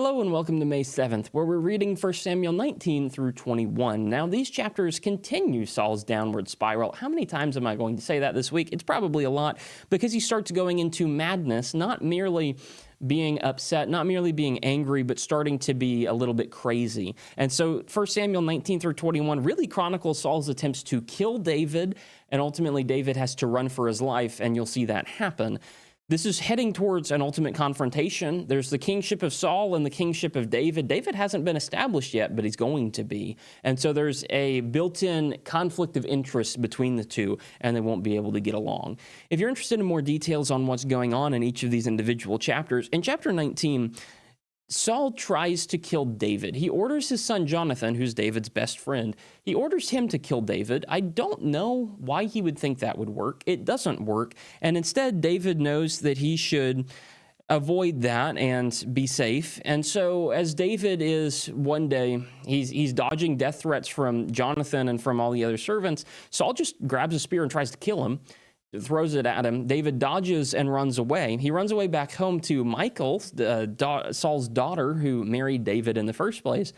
Hello and welcome to May 7th, where we're reading 1 Samuel 19 through 21. Now, these chapters continue Saul's downward spiral. How many times am I going to say that this week? It's probably a lot, because he starts going into madness, not merely being upset, not merely being angry, but starting to be a little bit crazy. And so 1 Samuel 19 through 21 really chronicles Saul's attempts to kill David, and ultimately David has to run for his life, and you'll see that happen. This is heading towards an ultimate confrontation. There's the kingship of Saul and the kingship of David. David hasn't been established yet, but he's going to be. And so there's a built-in conflict of interest between the two, and they won't be able to get along. If you're interested in more details on what's going on in each of these individual chapters, in chapter 19, Saul tries to kill David. He orders his son Jonathan, who's David's best friend, he orders him to kill David. I don't know why he would think that would work. It doesn't work. And instead, David knows that he should avoid that and be safe. And so as David is one day, he's dodging death threats from Jonathan and from all the other servants, Saul just grabs a spear and tries to kill him. Throws it at him. David dodges and runs away. He runs away back home to Michal, Saul's daughter, who married David in the first place.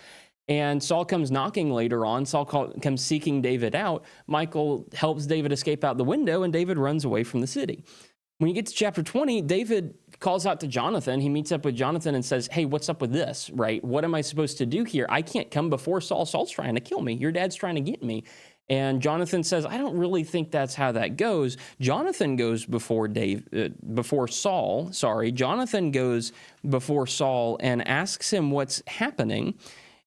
And Saul comes knocking later on. Saul comes seeking David out. Michal helps David escape out the window, and David runs away from the city. When you get to chapter 20, David calls out to Jonathan. He meets up with Jonathan and says, hey, what's up with this, right? What am I supposed to do here? I can't come before Saul. Saul's trying to kill me. Your dad's trying to get me. And Jonathan says, I don't really think that's how that goes. Jonathan goes before Saul. Jonathan goes before Saul and asks him what's happening.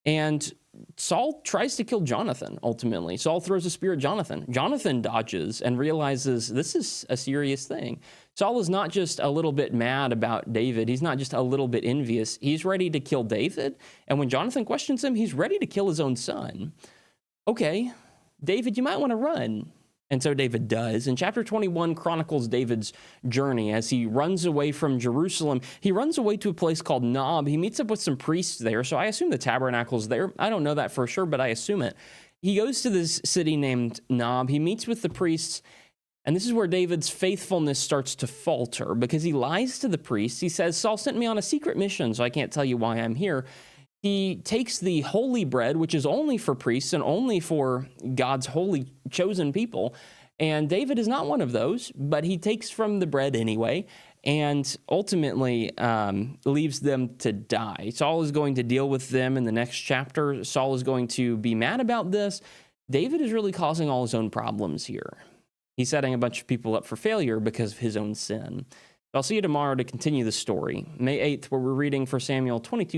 And Saul tries to kill Jonathan, ultimately. Saul throws a spear at Jonathan. Jonathan dodges and realizes this is a serious thing. Saul is not just a little bit mad about David. He's not just a little bit envious. He's ready to kill David. And when Jonathan questions him, he's ready to kill his own son. Okay, David, you might want to run. And so David does. And chapter 21 chronicles David's journey as he runs away from Jerusalem. He runs away to a place called Nob. He meets up with some priests there. So I assume the tabernacle's there. I don't know that for sure, but I assume it. He goes to this city named Nob. He meets with the priests. And this is where David's faithfulness starts to falter, because he lies to the priests. He says, Saul sent me on a secret mission, so I can't tell you why I'm here. He takes the holy bread, which is only for priests and only for God's holy chosen people. And David is not one of those, but he takes from the bread anyway, and ultimately leaves them to die. Saul is going to deal with them in the next chapter. Saul is going to be mad about this. David is really causing all his own problems here. He's setting a bunch of people up for failure because of his own sin. I'll see you tomorrow to continue the story. May 8th, where we're reading 1 Samuel 22